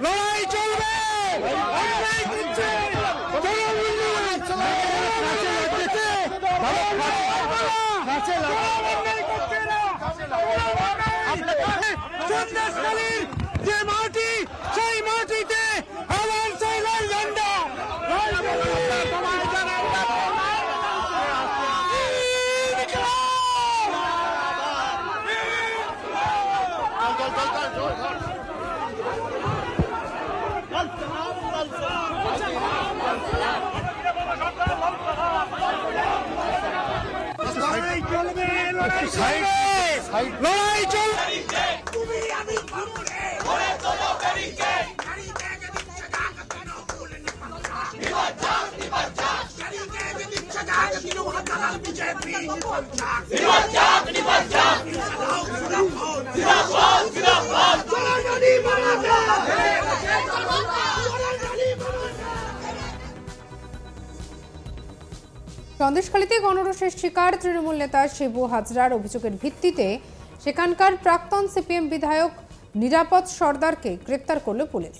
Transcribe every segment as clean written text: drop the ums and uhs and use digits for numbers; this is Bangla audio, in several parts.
লড়াই চলবে। সন্দেশখালীর যে মাটি, সেই মাটিতে আবার সেই লাল ঝান্ডা। লড়াই চলবে। সন্দেশখালীতে গণরোষের শিকার তৃণমূল নেতা শিবু হাজরার অভিযোগের ভিত্তিতে সেখানকার প্রাক্তন সিপিএম বিধায়ক নিরাপদ সর্দারকে গ্রেপ্তার করল পুলিশ।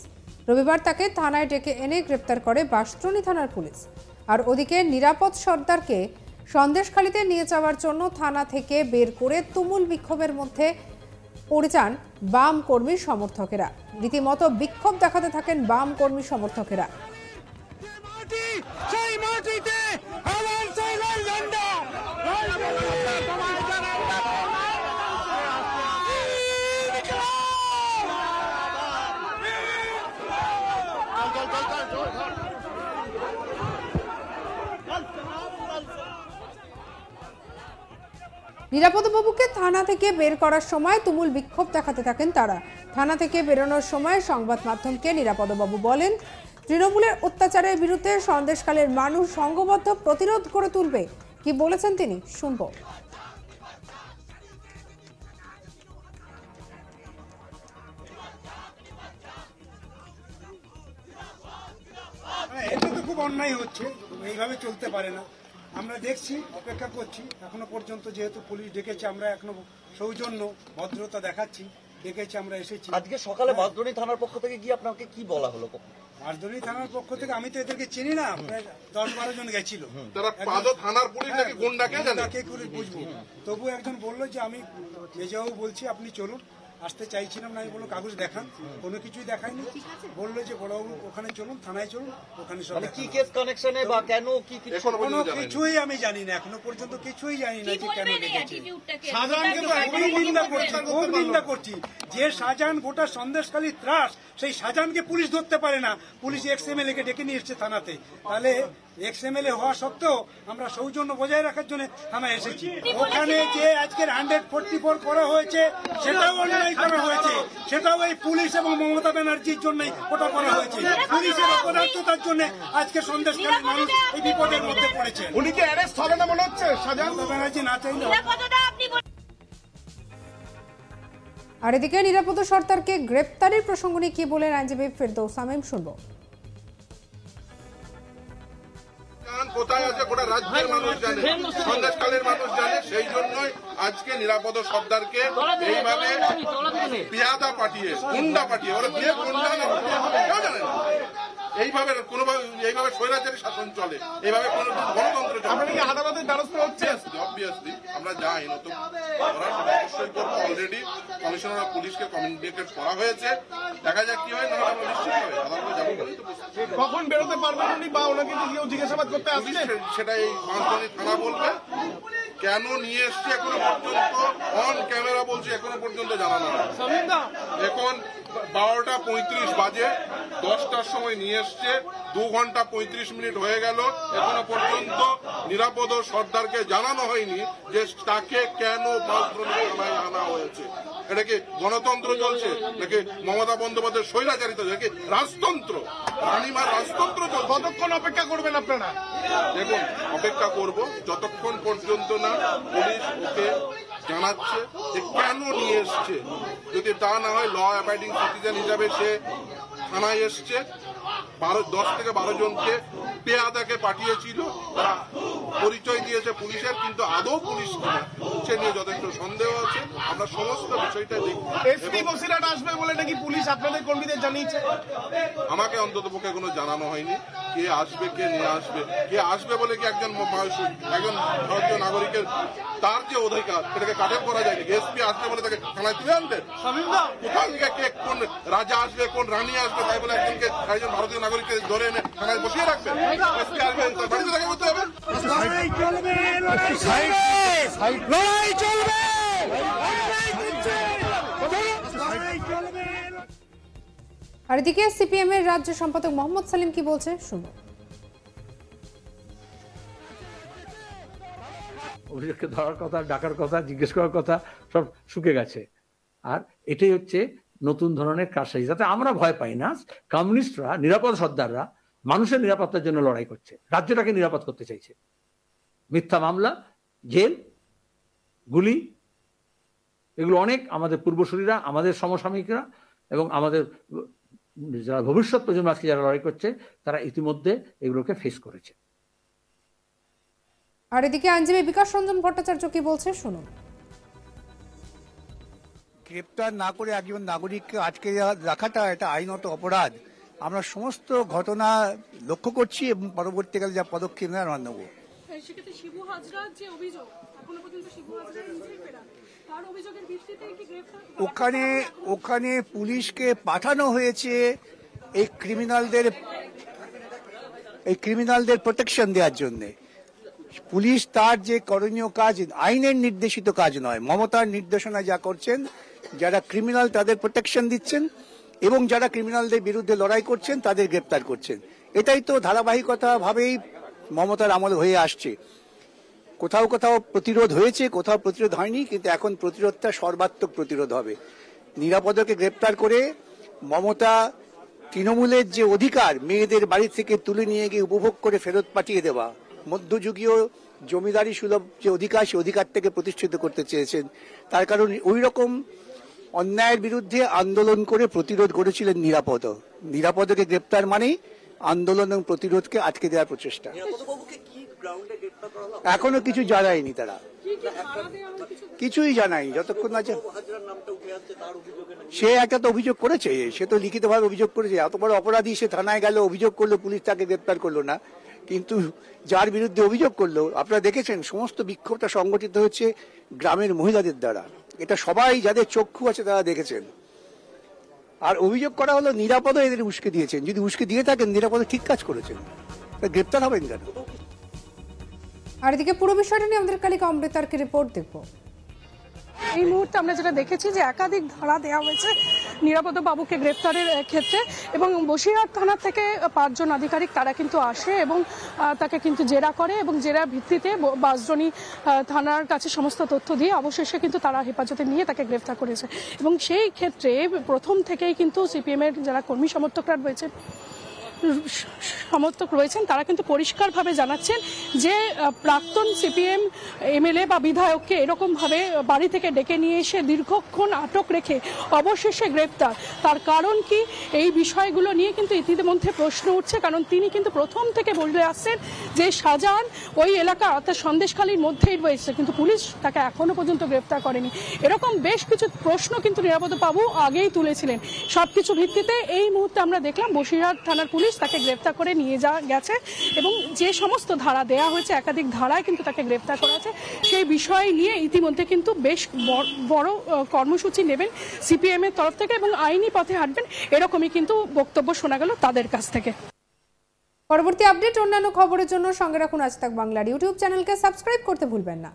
রবিবার তাকে থানায় ডেকে এনে গ্রেপ্তার করে বাঁশদ্রোণী থানার পুলিশ। আর ওদিকে নিরাপদ সর্দারকে সন্দেশখালীতে নিয়ে যাওয়ার জন্য থানা থেকে বের করে তুমুল বিক্ষোভের মধ্যে পড়ে যান বাম কর্মী সমর্থকেরা। রীতিমতো বিক্ষোভ দেখাতে থাকেন বাম কর্মী সমর্থকেরা। নিরাপদবাবুকে থানা থেকে বের করার সময় তুমুল বিক্ষোভ দেখাতে থাকেন তারা। থানা থেকে বেরোনোর সময় সংবাদ মাধ্যমকে নিরাপদবাবু বলেন, তৃণমূলের অত্যাচারের বিরুদ্ধে সন্দেশখালীর মানুষ সংঘবদ্ধ প্রতিরোধ করে তুলবে। কি বলেছেন তিনি, শুনবো। এটা তো খুব অন্যায় হচ্ছে, এইভাবে চলতে পারে না। আমরা দেখছি, অপেক্ষা করছি। এখনো পর্যন্ত যেহেতু পুলিশ ডেকেছে, আমরা এখনো সৌজন্য ভদ্রতা দেখাচ্ছি, ডেকেছে, আমরা এসেছি। আজকে সকালে বাঁশদ্রোণী থানার পক্ষ থেকে গিয়ে আপনাকে কি বলা হলো? বাঁশদ্রোণী থানার পক্ষ থেকে আমি তো এদেরকে চিনি না, প্রায় 10-12 জন গেছিল। থানার পুলিশ নাকি গুন্ডাকে জানে, কে করে বুঝবো। তবু একজন বললো যে আমি মেজাও বলছি, আপনি চলুন। আসতে চাইছিলাম না, আমি বললো কাগজ দেখান, কোনো কিছুই দেখায়নি। বললো যে বড়বাবু ওখানে চলুন, থানায় চলুন, ওখানে সব কি কেস কানেকশনে বা কেন কি কোনো কিছুই আমি জানি না, এখনো পর্যন্ত কিছুই জানি না যে কেন ডেকেছে। শাহজাহানকে তো খুব নিন্দা করছি, খুব নিন্দা করছি। যে শাহজাহান গোটা সন্দেশখালী ত্রাস, সেই শাহজাহানকে পুলিশ ধরতে পারে না। পুলিশ এক্স-এমএলএ কে ডেকে নিয়ে এসছে থানাতে। তাহলে এক্স-এমএলএ হওয়া সত্ত্বেও আমরা সৌজন্য বজায় রাখার জন্য থানায় এসেছি। ওখানে যে আজকের 144 করা হয়েছে, সেটাও অন্যায় করা হয়েছে। সেটাও এই পুলিশ এবং মমতা ব্যানার্জির জন্যই ওটা করা হয়েছে। পুলিশের অপদার্থতার জন্য আজকে সন্দেশখালীর মানুষ এই বিপদের মধ্যে পড়েছে। উনি কি অ্যারেস্ট হবে না মনে হচ্ছে? মমতা ব্যানার্জি না চাইলে। আর এদিকে নিরাপদ সর্দারকে গ্রেপ্তারের প্রসঙ্গ নিয়ে কি বলেন আইনজীবী ফেরদৌস শামীম, শুনবো। কোথায় আছে গোটা রাজ্যের মানুষ জানে, সন্দেশখালীর মানুষ জানে। সেই জন্যই আজকে নিরাপদ সর্দারকে এইভাবে পেয়াদা পাঠিয়ে, গুন্ডা পাঠিয়ে, ওরা বিয়ে গুন্ডা না কেউ জানে না, এইভাবে কোনোভাবে এইভাবে স্বৈরাচারী শাসন চলে, এইভাবে কোন গণতন্ত্র চলে। আদালতের দ্বারস্থ হচ্ছে অবভিয়াসলি আমরা যাই না তো ওরা অবশ্যই করবো। অলরেডি কমিশনার অফ পুলিশকে কমিউনিকেট করা হয়েছে, দেখা যাক কি হয়। না আমরা নিশ্চিত হবে আদালতে যাবো। কখন বেরোতে পারবেন উনি বা ওনাকে কেউ জিজ্ঞাসাবাদ করতে আসলে সেটা এই বাঁশদ্রোণী থানা বলবে। কেন নিয়ে এসছে এখনো পর্যন্ত অন ক্যামেরা বলছে এখনো পর্যন্ত জানানো হয়। এখন 12টা 35 বাজে, 10টার সময় নিয়ে এসছে, 2 ঘন্টা 35 মিনিট হয়ে গেল, এখনো পর্যন্ত নিরাপদ সর্দারকে জানানো হয়নি যে তাকে কেন বাঁশদ্রোণী থানায় আনা হয়েছে। এটা কি গণতন্ত্র চলছে নাকি মমতা বন্দ্যোপাধ্যায়ের স্বৈরাচারিত, নাকি রাজতন্ত্র, রানীমার রাজতন্ত্র চলছে? কতক্ষণ অপেক্ষা করবেন আপনারা? দেখুন, অপেক্ষা করব যতক্ষণ পর্যন্ত না পুলিশ ওকে জানাচ্ছে যে কেন নিয়ে এসছে। যদি তা না হয়, ল অ্যাবাইডিং সিটিজেন হিসাবে সে থানায় এসছে, 10 থেকে 12 জনকে পেয়াদাকে পাঠিয়েছিল, তারা পরিচয় দিয়েছে পুলিশের, কিন্তু আদৌ পুলিশ কিনা সে নিয়ে যথেষ্ট সন্দেহ আছে। আমরা সমস্ত বিষয়টা দেখি। এসপি বসিরহাট আসবে বলে নাকি পুলিশ আপনাদের কর্মীদের জানিয়েছে? আমাকে অন্তত পক্ষে কোনো জানানো হয়নি কে আসবে, কে নিয়ে আসবে। কে আসবে বলে কি একজন ভারতীয় নাগরিকের তার যে অধিকার সেটাকে কাটেল করা যায়নি? এসপি আসবে বলে তাকে থানায় তুলে আনতে? কোথাও থেকে কে কোন রাজা আসবে, কোন রানী আসবে তাই বলে একজন ভারতীয় নাগরিককে ধরে এনে থানায় বসিয়ে রাখবে? এসপি আসবে তার বাড়িতে তাকে করতে হবে? লড়াই চলবে, লড়াই চলবে, লড়াই চলবে, লড়াই চলবে। আর এদিকে সিপিএম এর রাজ্য সম্পাদক মোহাম্মদ সালিম কি বলছে শুনুন। অভিযোগকে ধরার কথা, ডাকার কথা, জিজ্ঞেস করার কথা সব শুকে গেছে। আর এটাই হচ্ছে নতুন ধরনের কারসাজি, যাতে আমরা ভয় পাই না। কমিউনিস্টরা, নিরাপদ সর্দাররা মানুষের নিরাপত্তার জন্য লড়াই করছে, রাজ্যটাকে নিরাপদ করতে চাইছে। মিথ্যা মামলা, জেল, গুলি, এগুলো অনেক আমাদের পূর্বসূরীরা, আমাদের সমসাময়িকরা এবং আমাদের যারা ভবিষ্যৎ প্রজন্ম আজকে যারা লড়াই করছে তারা ইতিমধ্যে এগুলোকে ফেস করেছে। আর এদিকে আইনজীবী বিকাশ রঞ্জন ভট্টাচার্য কি বলছে শুনুন। গ্রেপ্তার না করে একজন নাগরিককে আটকে রাখাটা এটা আইনত অপরাধ। আমরা সমস্ত ঘটনা লক্ষ্য করছি এবং পরবর্তীকালে যা পদক্ষেপ নেওয়ার আমরা নেব। সেক্ষেত্রে শিবু হাজরার যে অভিযোগ, এখনো পর্যন্ত শিবু হাজরা নিজেই ফেরা, তার অভিযোগের ভিত্তিতে কি গ্রেফতার? ওখানে পুলিশকে পাঠানো হয়েছে এই ক্রিমিনালদের প্রোটেকশন দেওয়ার জন্য। পুলিশ তার যে করণীয় কাজ আইনের নির্দেশিত কাজ নয়, মমতার নির্দেশনা যা করছেন, যারা ক্রিমিনাল তাদের প্রোটেকশন দিচ্ছেন এবং যারা ক্রিমিনালদের বিরুদ্ধে লড়াই করছেন তাদের গ্রেপ্তার করছেন। এটাই তো ধারাবাহিকতা ভাবেই মমতার আমল হয়ে আসছে। কোথাও কোথাও প্রতিরোধ হয়েছে, কোথাও প্রতিরোধ হয়নি, কিন্তু এখন প্রতিরোধটা সর্বাত্মক প্রতিরোধ হবে। নিরাপদকে গ্রেপ্তার করে মমতা তৃণমূলের যে অধিকার মেয়েদের বাড়ি থেকে তুলে নিয়ে গিয়ে উপভোগ করে ফেরত পাঠিয়ে দেওয়া, মধ্যযুগীয় জমিদারি সুলভ যে অধিকার, সেই অধিকারটাকে প্রতিষ্ঠিত করতে চেয়েছেন। তার কারণ ওই রকম অন্যায়ের বিরুদ্ধে আন্দোলন করে প্রতিরোধ করেছিলেন নিরাপদকে গ্রেপ্তার মানেই আন্দোলন এবং প্রতিরোধকে আটকে দেওয়ার প্রচেষ্টা। এখনো কিছু জানায়নি তারা, কিছুই জানায়নি যতক্ষণ না সে একটা তো অভিযোগ করেছে, সে তো লিখিতভাবে অভিযোগ করেছে। এত বড় অপরাধী, সে থানায় গেল, অভিযোগ করলো, পুলিশ তাকে গ্রেপ্তার করলো না। কিন্তু যার বিরুদ্ধে অভিযোগ করলো, আপনারা দেখেছেন সমস্ত বিক্ষোভটা সংগঠিত হচ্ছে গ্রামের মহিলাদের দ্বারা। এটা সবাই যাদের চক্ষু আছে তারা দেখেছেন। আর অভিযোগ করা হলো নিরাপদ এদের উস্কে দিয়েছেন। যদি উস্কে দিয়ে থাকেন, নিরাপদ ঠিক কাজ করেছেন, গ্রেপ্তার হবেন কেন? আর এদিকে পুরো বিষয়টা নিয়ে আমাদের কালিকা অমৃতারকে রিপোর্ট দেখব। এই মুহূর্তে আমরা যেটা দেখেছি যে একাধিক ধারা দেওয়া হয়েছে নিরাপদ বাবুকে গ্রেফতারের ক্ষেত্রে, এবং বসিরহাট থানা থেকে 5 জন আধিকারিক তারা কিন্তু আসে এবং তাকে কিন্তু জেরা করে, এবং জেরার ভিত্তিতে বাঁশদ্রোণী থানার কাছে সমস্ত তথ্য দিয়ে অবশেষে কিন্তু তারা হেফাজতে নিয়ে তাকে গ্রেফতার করেছে। এবং সেই ক্ষেত্রে প্রথম থেকেই কিন্তু সিপিএমের যারা কর্মী সমর্থক রয়েছেন তারা কিন্তু পরিষ্কারভাবে জানাচ্ছেন যে প্রাক্তন সিপিএম এমএলএ বা বিধায়ককে এরকমভাবে বাড়ি থেকে ডেকে নিয়ে এসে দীর্ঘক্ষণ আটক রেখে অবশেষে গ্রেপ্তার, তার কারণ কি? এই বিষয়গুলো নিয়ে কিন্তু ইতিমধ্যে প্রশ্ন উঠছে। কারণ তিনি কিন্তু প্রথম থেকে বলে আসছেন যে শাহজাহান ওই এলাকা অর্থাৎ সন্দেশখালীর মধ্যেই রয়েছে, কিন্তু পুলিশ তাকে এখনো পর্যন্ত গ্রেপ্তার করেনি। এরকম বেশ কিছু প্রশ্ন কিন্তু নিরাপদ বাবু আগেই তুলেছিলেন। সবকিছু ভিত্তিতে এই মুহূর্তে আমরা দেখলাম বসিরহাট থানার পুলিশ তাকে গ্রেফতার করে নিয়ে যাওয়া গেছে, এবং যে সমস্ত ধারা দেয়া হয়েছে একাধিক ধারায় কিন্তু তাকে গ্রেফতার করা হয়েছে। সেই বিষয় নিয়ে ইতিমধ্যে কিন্তু বেশ বড় কর্মসূচি নেবেন সিপিএম এর তরফ থেকে এবং আইনি পথে হাঁটবেন, এরকমই কিন্তু বক্তব্য শোনা গেল তাদের কাছ থেকে। পরবর্তী আপডেট অন্যান্য খবরের জন্য সঙ্গে রাখুন আজ তাক বাংলার ইউটিউব চ্যানেলকে সাবস্ক্রাইব করতে ভুলবেন না।